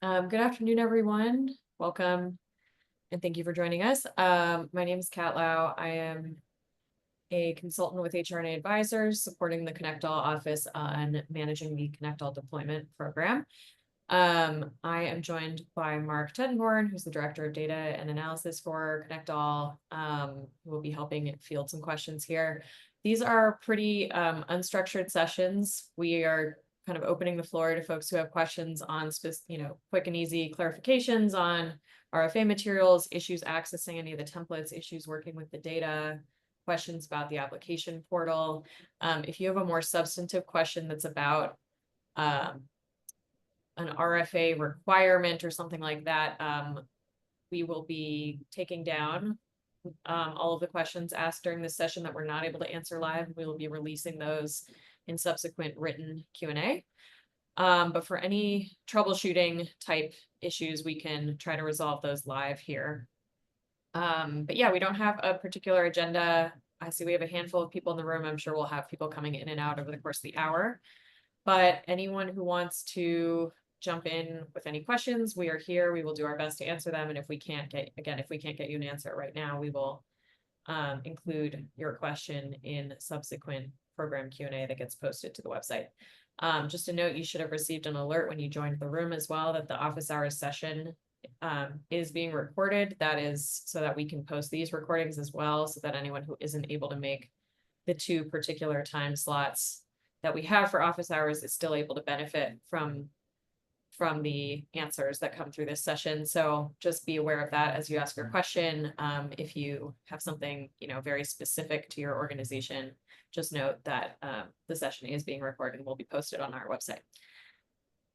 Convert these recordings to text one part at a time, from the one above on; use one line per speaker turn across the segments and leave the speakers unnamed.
Good afternoon, everyone. Welcome, and thank you for joining us. My name is Kat Lau. I am a consultant with HR&A Advisors supporting the ConnectALL office on managing the ConnectALL deployment program. I am joined by Mark Tettenborn, who's the Director of Data and Analysis for ConnectALL, who will be helping field some questions here. These are pretty unstructured sessions. We are kind of opening the floor to folks who have questions on quick and easy clarifications on RFA materials, issues accessing any of the templates, issues working with the data, questions about the application portal. If you have a more substantive question that's about an RFA requirement or something like that, we will be taking down all of the questions asked during this session that we're not able to answer live. We will be releasing those in subsequent written Q&A. But for any troubleshooting type issues, we can try to resolve those live here. But yeah, we don't have a particular agenda. I see we have a handful of people in the room. I'm sure we'll have people coming in and out over the course of the hour. But anyone who wants to jump in with any questions, we are here. We will do our best to answer them. And if we can't get you an answer right now, we will include your question in subsequent program Q&A that gets posted to the website. Just a note, you should have received an alert when you joined the room as well that the office hours session is being recorded. That is so that we can post these recordings as well, so that anyone who isn't able to make the two particular time slots that we have for office hours is still able to benefit from the answers that come through this session. So just be aware of that as you ask your question. If you have something, very specific to your organization, just note that the session is being recorded and will be posted on our website.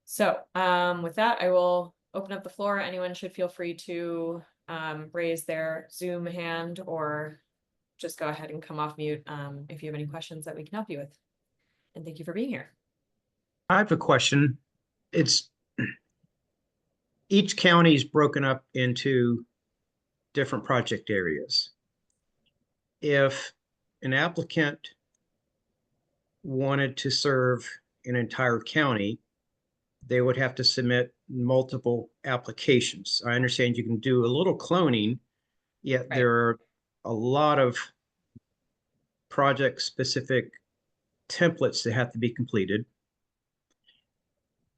So with that, I will open up the floor. Anyone should feel free to raise their Zoom hand or just go ahead and come off mute if you have any questions that we can help you with. And thank you for being here.
I have a question. Each county is broken up into different project areas. If an applicant wanted to serve an entire county, they would have to submit multiple applications. I understand you can do a little cloning, yet right. There are a lot of project-specific templates that have to be completed.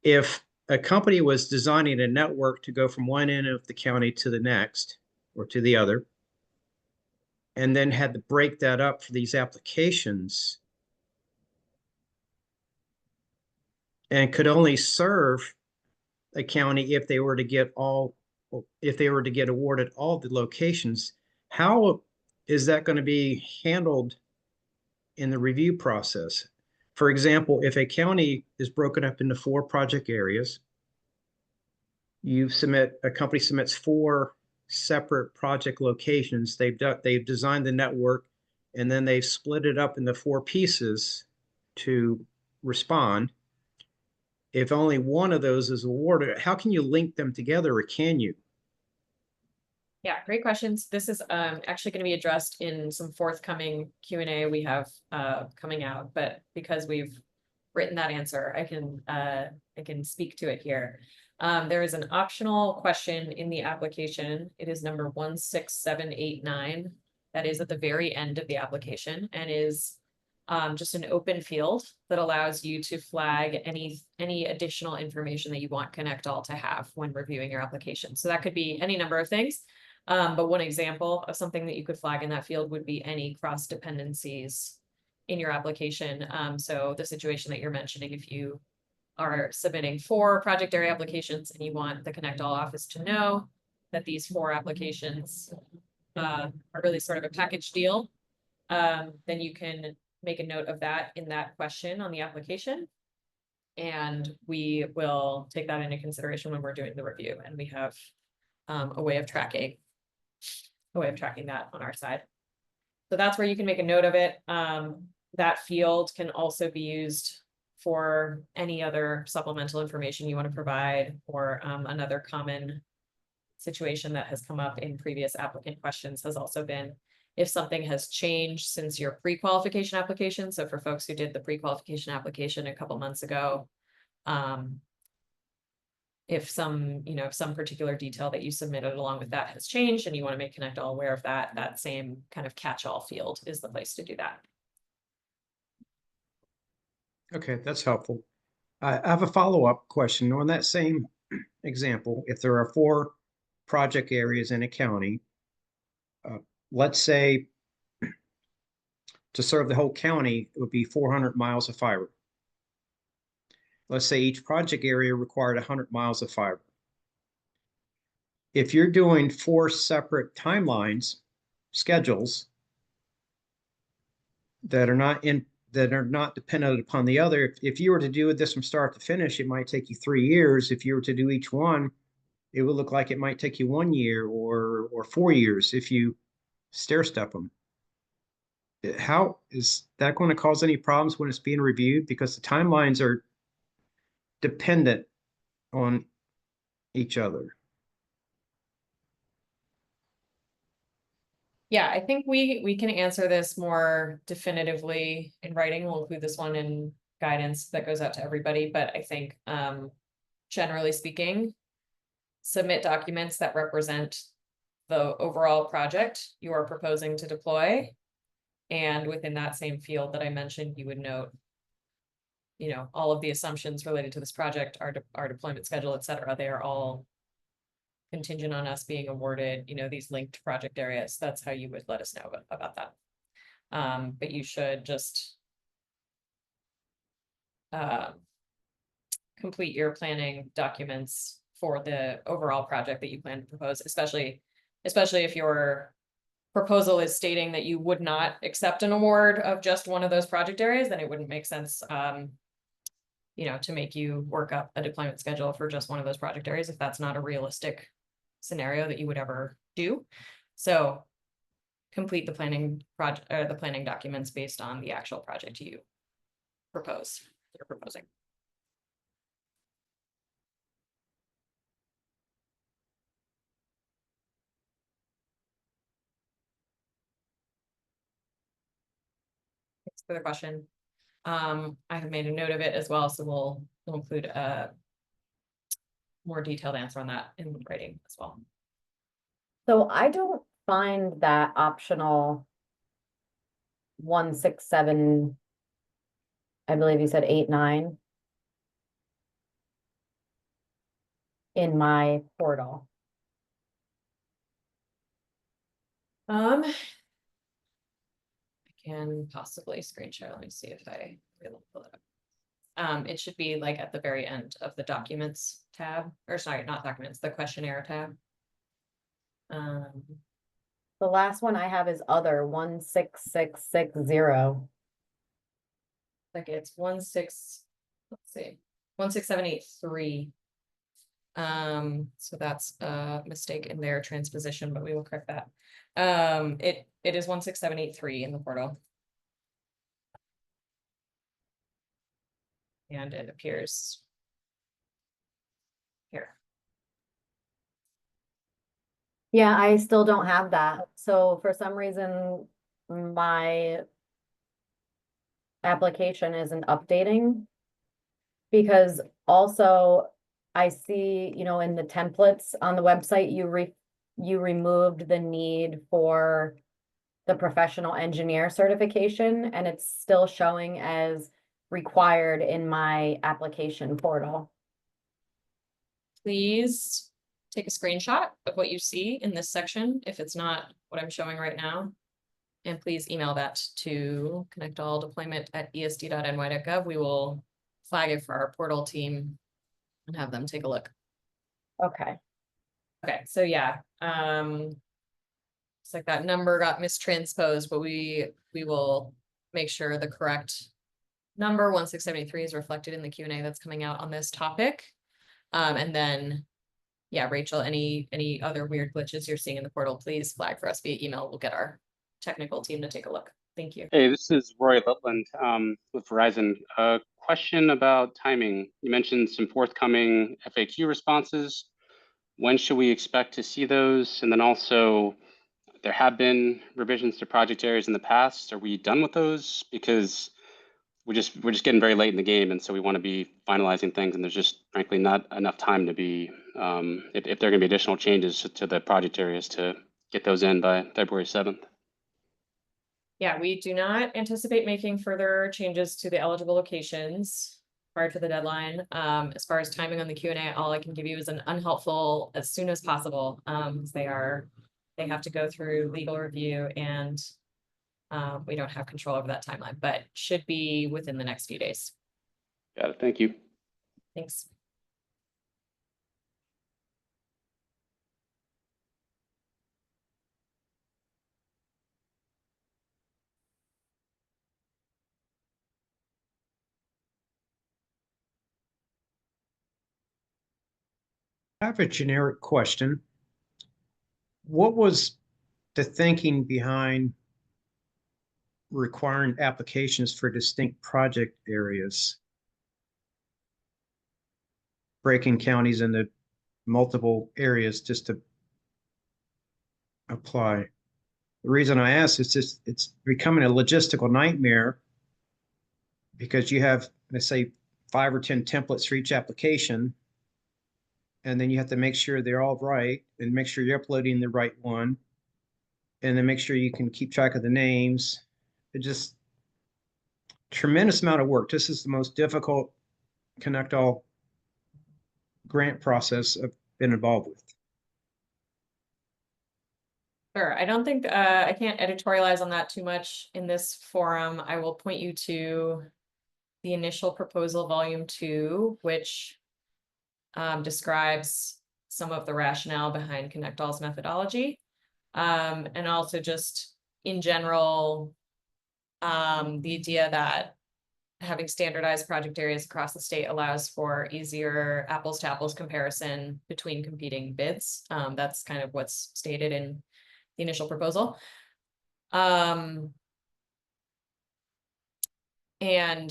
If a company was designing a network to go from one end of the county to the next or to the other, and then had to break that up for these applications, and could only serve a county if they were to get awarded all the locations, how is that going to be handled in the review process? For example, if a county is broken up into 4 project areas, a company submits 4 separate project locations. They've designed the network, and then they've split it up into 4 pieces to respond. If only one of those is awarded, how can you link them together, or can you?
Yeah, great questions. This is actually going to be addressed in some forthcoming Q&A we have coming out, but because we've written that answer, I can speak to it here. There is an optional question in the application. It is number 16789. That is at the very end of the application and is just an open field that allows you to flag any additional information that you want ConnectALL to have when reviewing your application. So that could be any number of things. But one example of something that you could flag in that field would be any cross dependencies in your application. So the situation that you're mentioning, if you are submitting 4 project area applications and you want the ConnectALL office to know that these 4 applications are really sort of a package deal, then you can make a note of that in that question on the application. And we will take that into consideration when we're doing the review. And we have a way of tracking that on our side. So that's where you can make a note of it. That field can also be used for any other supplemental information you want to provide, or another common situation that has come up in previous applicant questions has also been if something has changed since your pre-qualification application. So for folks who did the pre-qualification application a couple months ago, if some, if some particular detail that you submitted along with that has changed and you want to make ConnectALL aware of that, that same kind of catch-all field is the place to do that.
Okay, that's helpful. I have a follow-up question on that same example. If there are 4 project areas in a county, let's say to serve the whole county, it would be 400 miles of fiber. Let's say each project area required 100 miles of fiber. If you're doing 4 separate timelines, schedules that are not dependent upon the other, if you were to do this from start to finish, it might take you 3 years. If you were to do each one, it would look like it might take you 1 year or 4 years if you stair step them. How is that going to cause any problems when it's being reviewed? Because the timelines are dependent on each other.
Yeah, I think we can answer this more definitively in writing. We'll include this one in guidance that goes out to everybody, but I think generally speaking, submit documents that represent the overall project you are proposing to deploy. And within that same field that I mentioned, you would note, all of the assumptions related to this project, our deployment schedule, et cetera, they are all contingent on us being awarded, these linked project areas. That's how you would let us know about that. But you should just complete your planning documents for the overall project that you plan to propose, especially if your proposal is stating that you would not accept an award of just one of those project areas, then it wouldn't make sense, to make you work up a deployment schedule for just one of those project areas if that's not a realistic scenario that you would ever do. So complete the planning project or the planning documents based on the actual project you're proposing. Thanks for the question. I have made a note of it as well, so we'll include a more detailed answer on that in writing as well.
So I don't find that optional 167, I believe you said 8-9 in my portal.
I can possibly screen share. Let me see if I really pull it up. It should be like at the very end of the documents tab, or sorry, not documents, the questionnaire tab.
The last one I have is other 16660.
Like it's 16783. So that's a mistake in their transposition, but we will correct that. It is 16783 in the portal. And it appears here.
Yeah, I still don't have that. So for some reason, my application isn't updating. Because also I see, in the templates on the website, you removed the need for the professional engineer certification, and it's still showing as required in my application portal.
Please take a screenshot of what you see in this section, if it's not what I'm showing right now. And please email that to connectalldeployment@esd.ny.gov. We will flag it for our portal team and have them take a look.
Okay.
Okay, so yeah, it's like that number got mistransposed, but we will make sure the correct number 16783 is reflected in the Q&A that's coming out on this topic. And then, yeah, Rachel, any other weird glitches you're seeing in the portal, please flag for us via email. We'll get our technical team to take a look. Thank you.
Hey, this is Roy Lutland with Verizon. A question about timing. You mentioned some forthcoming FAQ responses. When should we expect to see those? And then also, there have been revisions to project areas in the past. Are we done with those? Because we're just getting very late in the game, and so we want to be finalizing things, and there's just frankly not enough time to be if there are going to be additional changes to the project areas to get those in by February 7th.
Yeah, we do not anticipate making further changes to the eligible locations prior to the deadline. As far as timing on the Q&A, all I can give you is an unhelpful as soon as possible. Because they have to go through legal review, and we don't have control over that timeline, but should be within the next few days.
Got it. Thank you.
Thanks.
I have a generic question. What was the thinking behind requiring applications for distinct project areas? Breaking counties into multiple areas just to apply. The reason I ask is just it's becoming a logistical nightmare because you have, let's say, 5 or 10 templates for each application, and then you have to make sure they're all right and make sure you're uploading the right one, and then make sure you can keep track of the names. It just tremendous amount of work. This is the most difficult ConnectALL grant process I've been involved with.
Sure. I don't think I can't editorialize on that too much in this forum. I will point you to the initial proposal, volume 2, which describes some of the rationale behind ConnectALL's methodology. And also just in general, the idea that having standardized project areas across the state allows for easier apples to apples comparison between competing bids. That's kind of what's stated in the initial proposal. And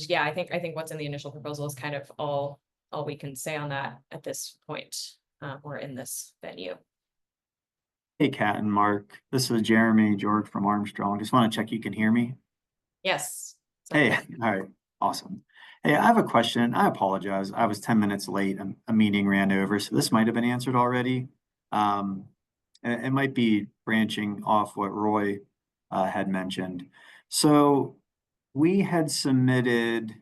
yeah, I think what's in the initial proposal is kind of all we can say on that at this point, or in this venue.
Hey, Kat and Mark. This is Jeremy George from Armstrong. Just want to check you can hear me.
Yes.
Hey, all right, awesome. Hey, I have a question. I apologize. I was 10 minutes late. A meeting ran over, so this might have been answered already. It might be branching off what Roy had mentioned. So we had submitted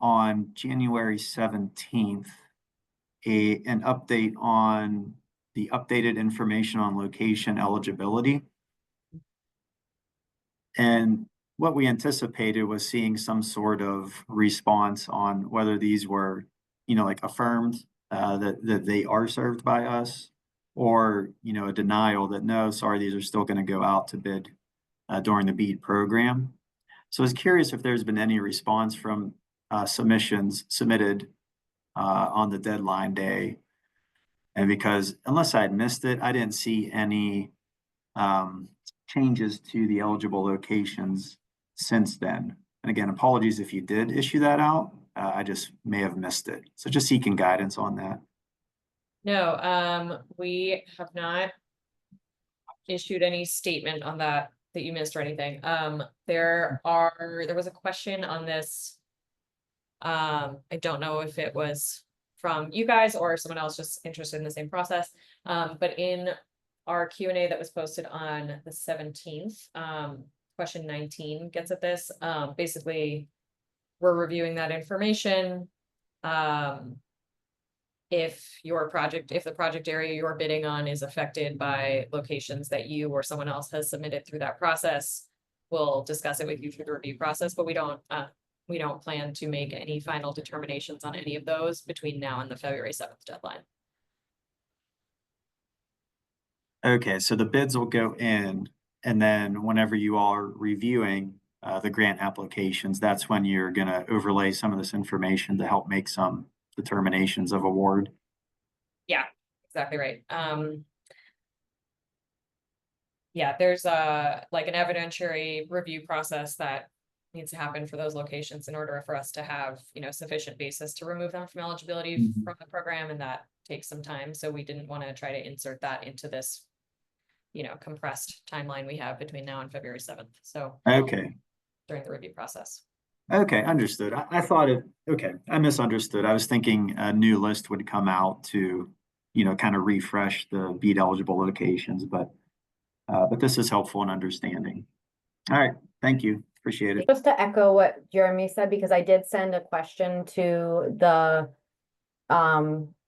on January 17th an update on the updated information on location eligibility. And what we anticipated was seeing some sort of response on whether these were, like affirmed that they are served by us, or, a denial that no, sorry, these are still going to go out to bid during the BEAD program. So I was curious if there's been any response from submissions submitted on the deadline day. And because unless I had missed it, I didn't see any changes to the eligible locations since then. And again, apologies if you did issue that out. I just may have missed it. So just seeking guidance on that.
No, we have not issued any statement on that you missed or anything. There was a question on this. I don't know if it was from you guys or someone else just interested in the same process. But in our Q&A that was posted on the 17th, question 19 gets at this. Basically, we're reviewing that information. If the project area you're bidding on is affected by locations that you or someone else has submitted through that process, we'll discuss it with you through the review process, but we don't plan to make any final determinations on any of those between now and the February 7th deadline.
Okay, so the bids will go in, and then whenever you are reviewing the grant applications, that's when you're going to overlay some of this information to help make some determinations of award.
Yeah, exactly right. Yeah, there's like an evidentiary review process that needs to happen for those locations in order for us to have, sufficient basis to remove them from eligibility from the program, and that takes some time. So we didn't want to try to insert that into this, compressed timeline we have between now and February 7th. So
Okay.
during the review process.
Okay, understood. I thought it, okay, I misunderstood. I was thinking a new list would come out to, kind of refresh the BEAD eligible locations, but this is helpful in understanding. All right, thank you. Appreciate it.
Just to echo what Jeremy said, because I did send a question to the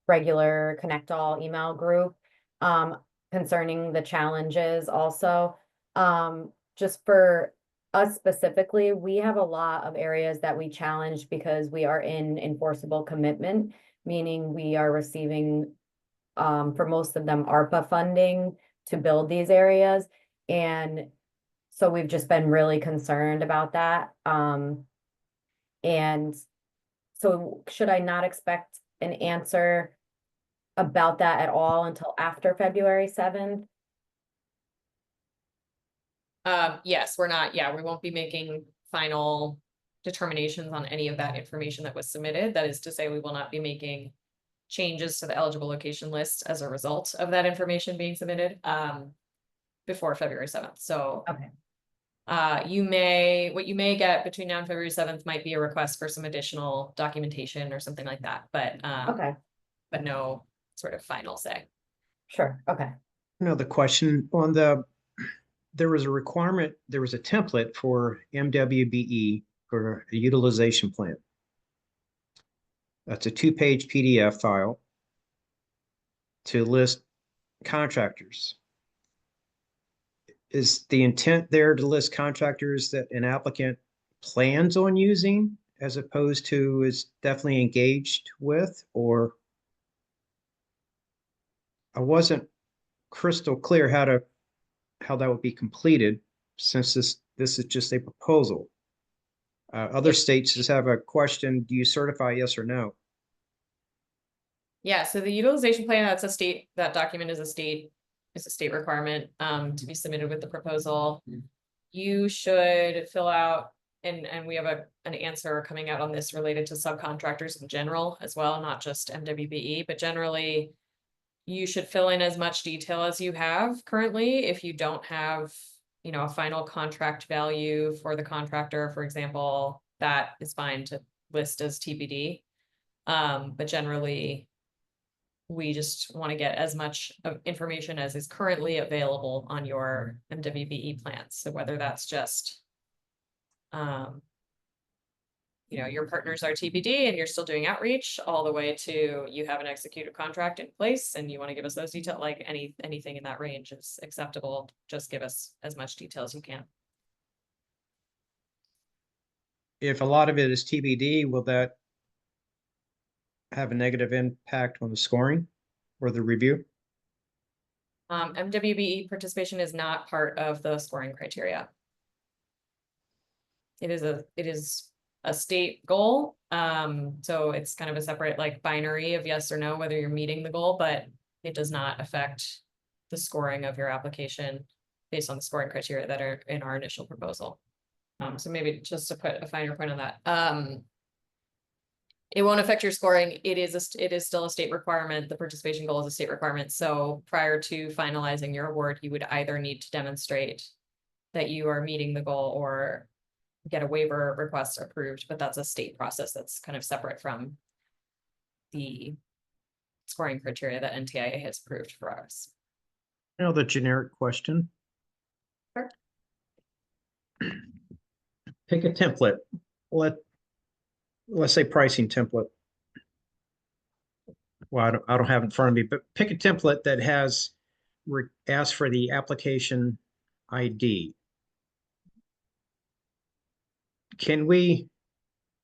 regular ConnectALL email group concerning the challenges also. Just for us specifically, we have a lot of areas that we challenge because we are in enforceable commitment, meaning we are receiving for most of them ARPA funding to build these areas. And so we've just been really concerned about that. And so should I not expect an answer about that at all until after February 7th?
Yes, we're not, yeah, we won't be making final determinations on any of that information that was submitted. That is to say, we will not be making changes to the eligible location list as a result of that information being submitted before February 7th. So
Okay.
what you may get between now and February 7th might be a request for some additional documentation or something like that, but
Okay,
but no sort of final say.
sure, okay.
Another question on there was a requirement, there was a template for MWBE for a utilization plan. That's a 2-page PDF file to list contractors. Is the intent there to list contractors that an applicant plans on using as opposed to is definitely engaged with? Or I wasn't crystal clear how that would be completed, since this is just a proposal. Other states just have a question: do you certify yes or no?
Yeah, so the utilization plan, that document is a state requirement to be submitted with the proposal. You should fill out, and we have an answer coming out on this related to subcontractors in general as well, not just MWBE, but generally you should fill in as much detail as you have currently. If you don't have, a final contract value for the contractor, for example, that is fine to list as TBD. But generally, we just want to get as much information as is currently available on your MWBE plans. So whether that's just, your partners are TBD and you're still doing outreach, all the way to you have an executed contract in place and you want to give us those details, like anything in that range is acceptable. Just give us as much detail as you can.
If a lot of it is TBD, will that have a negative impact on the scoring or the review?
MWBE participation is not part of the scoring criteria. It is a state goal. So it's kind of a separate like binary of yes or no, whether you're meeting the goal, but it does not affect the scoring of your application based on the scoring criteria that are in our initial proposal. So maybe just to put a finer point on that. It won't affect your scoring. It is still a state requirement. The participation goal is a state requirement. So prior to finalizing your award, you would either need to demonstrate that you are meeting the goal or get a waiver request approved, but that's a state process that's kind of separate from the scoring criteria that NTIA has approved for us.
The generic question.
Sure.
Pick a template. Let's say pricing template. Well, I don't have it in front of me, but pick a template that has asked for the application ID. Can we,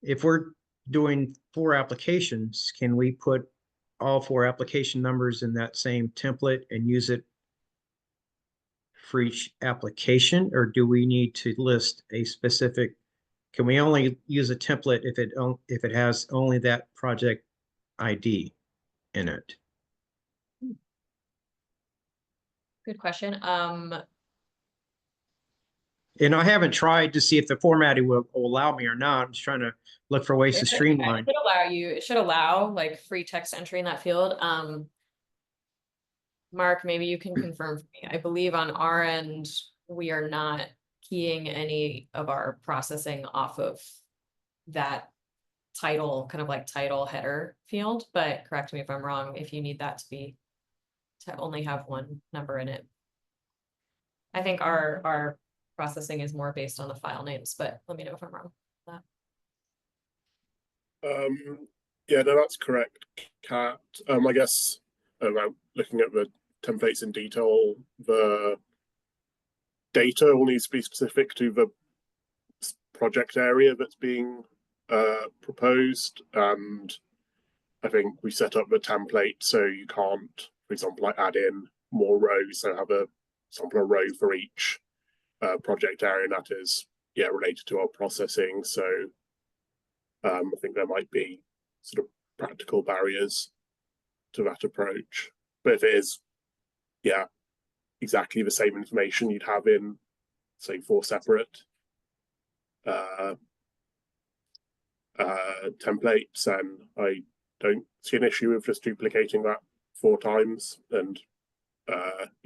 if we're doing 4 applications, can we put all 4 application numbers in that same template and use it for each application? Or do we need to list a specific, can we only use a template if it has only that project ID in it?
Good question.
And I haven't tried to see if the formatting will allow me or not. I'm just trying to look for ways to streamline.
It should allow like free text entry in that field. Mark, maybe you can confirm for me. I believe on our end, we are not keying any of our processing off of that title, kind of like title header field, but correct me if I'm wrong, if you need that to only have one number in it. I think our processing is more based on the file names, but let me know if I'm wrong.
Yeah, no, that's correct, Kat. I guess looking at the templates in detail, the data all needs to be specific to the project area that's being proposed, and I think we set up the template so you can't, for example, like add in more rows, so have a row for each project area, and that is related to our processing. So I think there might be sort of practical barriers to that approach. But if it is, exactly the same information you'd have in, say, 4 separate templates, and I don't see an issue with just duplicating that 4 times and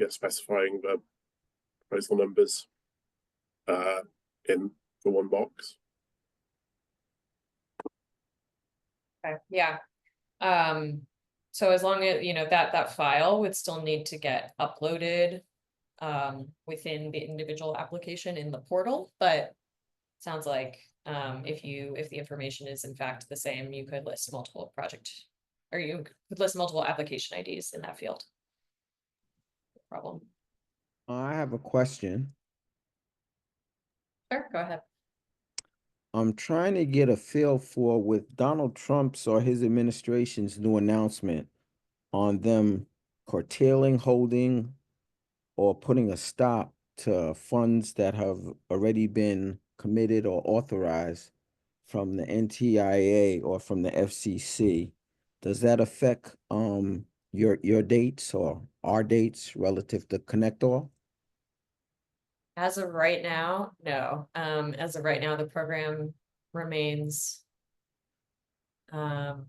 specifying the proposal numbers in the one box.
Okay, yeah. So as long as, that file would still need to get uploaded within the individual application in the portal, but sounds like if the information is in fact the same, you could list multiple you could list multiple application IDs in that field. No problem.
I have a question.
Sure, go ahead.
I'm trying to get a feel for with Donald Trump's or his administration's new announcement on them curtailing, holding, or putting a stop to funds that have already been committed or authorized from the NTIA or from the FCC. Does that affect your dates or our dates relative to ConnectALL?
As of right now, no. As of right now, the program remains as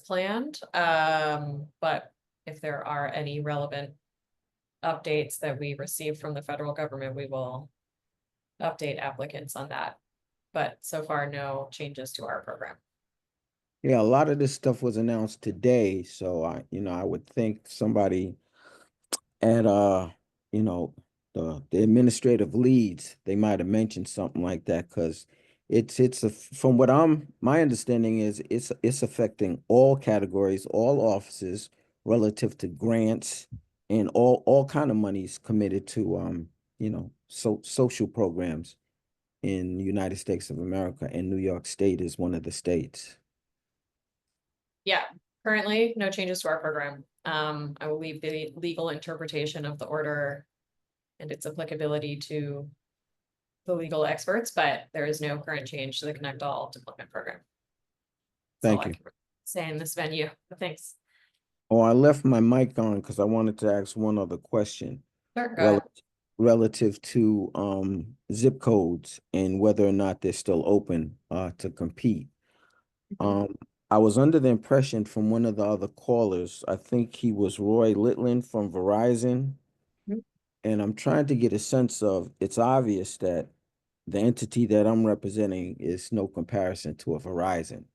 planned. But if there are any relevant updates that we receive from the federal government, we will update applicants on that. But so far, no changes to our program.
Yeah, a lot of this stuff was announced today, so I would think somebody at the administrative leads, they might have mentioned something like that, because from what my understanding is it's affecting all categories, all offices relative to grants and all kind of monies committed to social programs in the United States of America, and New York State is one of the states.
Yeah, currently no changes to our program. I will leave the legal interpretation of the order and its applicability to the legal experts, but there is no current change to the ConnectALL deployment program. That's all
Thank you.
I can say in this venue. Thanks.
Oh, I left my mic on because I wanted to ask one other question.
Sure, go ahead.
Relative to zip codes and whether or not they're still open to compete. I was under the impression from one of the other callers, I think he was Roy Litland from Verizon.
Mhm.
And I'm trying to get a sense of, it's obvious that the entity that I'm representing is no comparison to a Verizon.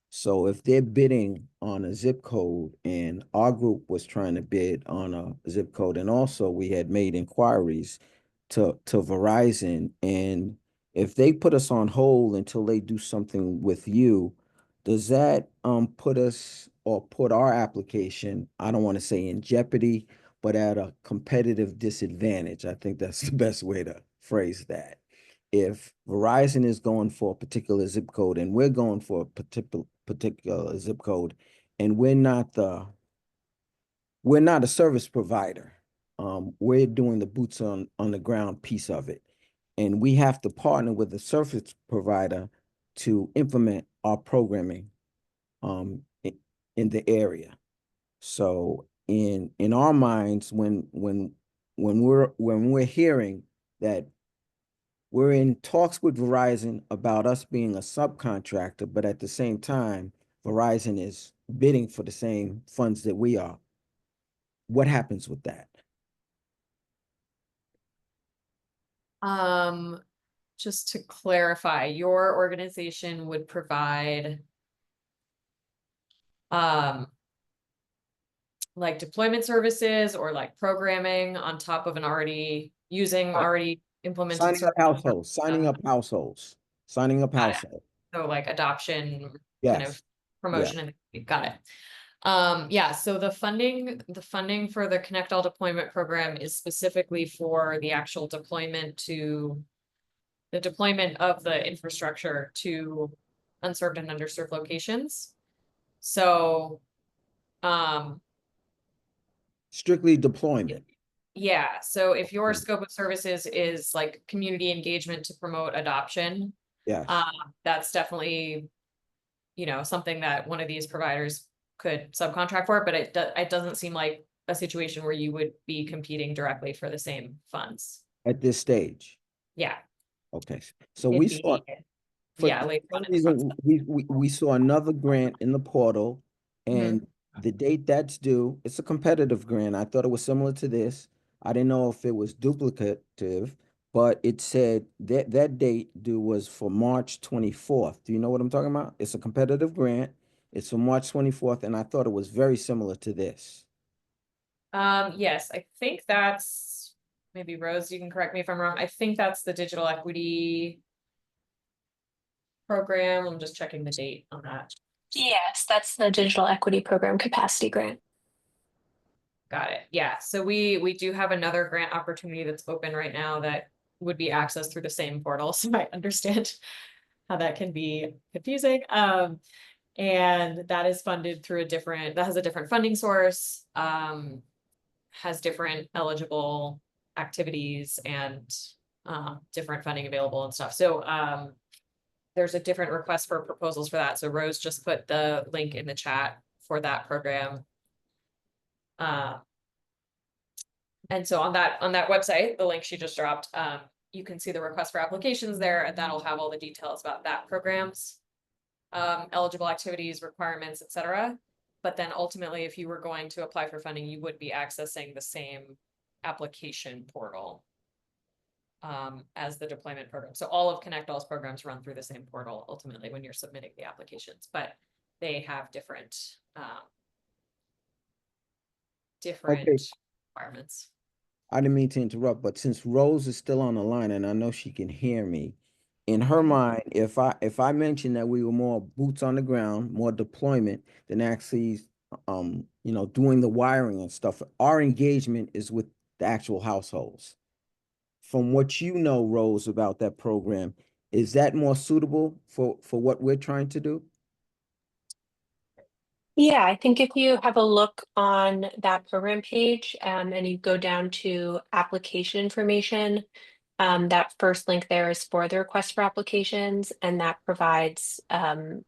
So if they're bidding on a zip code and our group was trying to bid on a zip code, and also we had made inquiries to Verizon, and if they put us on hold until they do something with you, does that put us or put our application, I don't want to say in jeopardy, but at a competitive disadvantage? I think that's the best way to phrase that. If Verizon is going for a particular zip code and we're going for a particular zip code, and we're not a service provider, we're doing the boots on the ground piece of it, and we have to partner with the service provider to implement our programming in the area. So in our minds, when we're hearing that we're in talks with Verizon about us being a subcontractor, but at the same time, Verizon is bidding for the same funds that we are, what happens with that?
just to clarify, your organization would provide like deployment services or like programming on top of an already implemented
Signing up
service.
households, signing up households, signing up
Got it.
households.
So like adoption, kind
Yes.
of promotion, and got it. Yeah, so the funding for the ConnectALL deployment program is specifically for the actual deployment of the infrastructure to unserved and underserved locations. So,
Strictly deployment.
yeah, so if your
Okay.
scope of services is like community engagement to promote adoption,
Yes.
that's definitely, something that one of these providers could subcontract for, but it doesn't seem like a situation where you would be competing directly for the same funds.
At this stage.
Yeah.
Okay. So
it'd
we
be-
saw, for
Yeah, later
some
on in the process.
reason, we saw another grant in the portal, and the date that's due, it's a competitive grant. I thought it was similar to this. I didn't know if it was duplicative, but it said that date due was for March 24th. Do you know what I'm talking about? It's a competitive grant. It's for March 24th, and I thought it was very similar to this.
Yes, I think that's, maybe Rose, you can correct me if I'm wrong. I think that's the digital equity program. I'm just checking the date on that.
Yes, that's the Digital Equity Program Capacity Grant.
Got it. Yeah, so we do have another grant opportunity that's open right now that would be accessed through the same portal. So I understand how that can be confusing. And that is funded through that has a different funding source, has different eligible activities and different funding available and stuff. So there's a different request for proposals for that. So Rose just put the link in the chat for that program. And so on that website, the link she just dropped, you can see the request for applications there, and that'll have all the details about that program's eligible activities, requirements, etc. But then ultimately, if you were going to apply for funding, you would be accessing the same application portal as the deployment program. So all of ConnectALL's programs run through the same portal ultimately when you're submitting the applications, but they have different
Okay.
requirements.
I didn't mean to interrupt, but since Rose is still on the line and I know she can hear me, in her mind, if I mentioned that we were more boots on the ground, more deployment than actually doing the wiring and stuff, our engagement is with the actual households. From what you know, Rose, about that program, is that more suitable for what we're trying to do?
Yeah, I think if you have a look on that program page and you go down to application information, that first link there is for the request for applications, and that provides all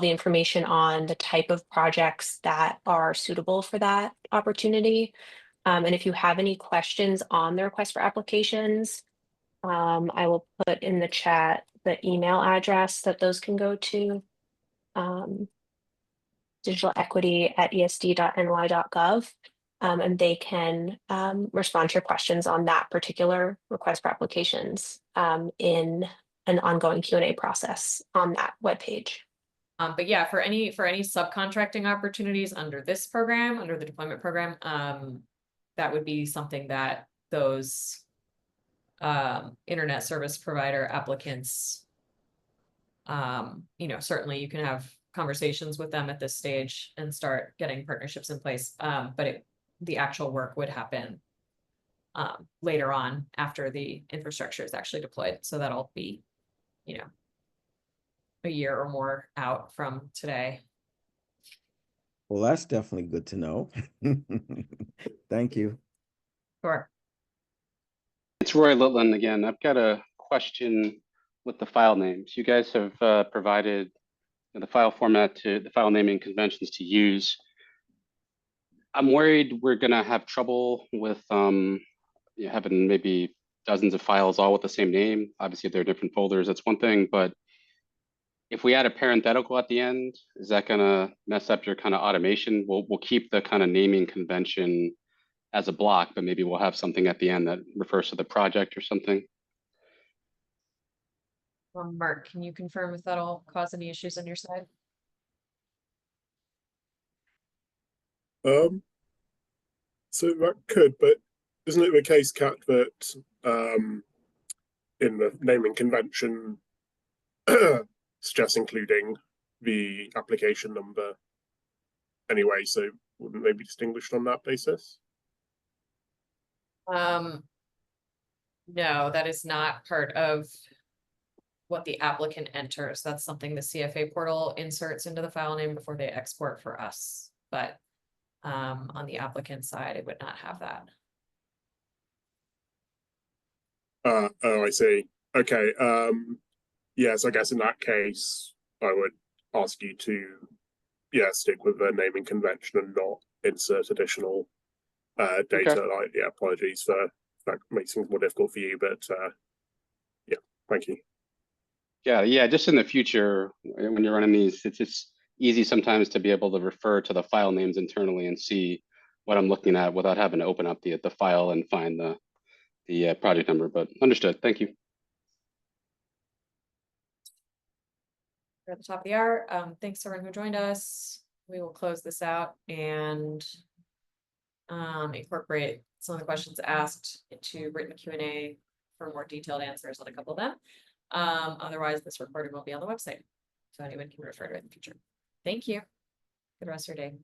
the information on the type of projects that are suitable for that opportunity. And if you have any questions on the request for applications, I will put in the chat the email address that those can go to. digitalequity@esd.ny.gov, and they can respond to your questions on that particular request for applications in an ongoing Q&A process on that webpage.
But yeah, for any subcontracting opportunities under this program, under the deployment program, that would be something that those internet service provider applicants, certainly you can have conversations with them at this stage and start getting partnerships in place. But the actual work would happen later on after the infrastructure is actually deployed. So that'll be, a year or more out from today.
Well, that's definitely good to know. Thank you.
Sure.
It's Roy Litland again. I've got a question with the file names. You guys have provided the file format to the file naming conventions to use. I'm worried we're gonna have trouble with having maybe dozens of files all with the same name. Obviously, if they're different folders, that's one thing, but if we add a parenthetical at the end, is that gonna mess up your kind of automation? We'll keep the kind of naming convention as a block, but maybe we'll have something at the end that refers to the project or something.
Mark, can you confirm if that'll cause any issues on your side?
So that could, but isn't it the case, Kat, that in the naming convention suggests including the application number anyway, so wouldn't they be distinguished on that basis?
No, that is not part of what the applicant enters. That's something the CFA portal inserts into the file name before they export for us. But on the applicant side, it would not have that.
Oh, I see. Okay. Yes, I guess in that case, I would ask you to, yeah, stick with the naming convention and not insert additional data.
Okay.
Yeah, apologies for that makes things more difficult for you, but yeah, thank you.
Yeah, just in the future, when you're running these, it's just easy sometimes to be able to refer to the file names internally and see what I'm looking at without having to open up the file and find the project number, but understood. Thank you.
We're at the top of the hour. Thanks everyone who joined us. We will close this out and incorporate some of the questions asked into written Q&A for more detailed answers on a couple of them. Otherwise, this recording will be on the website, so anyone can refer to it in the future. Thank you. Good rest of your day.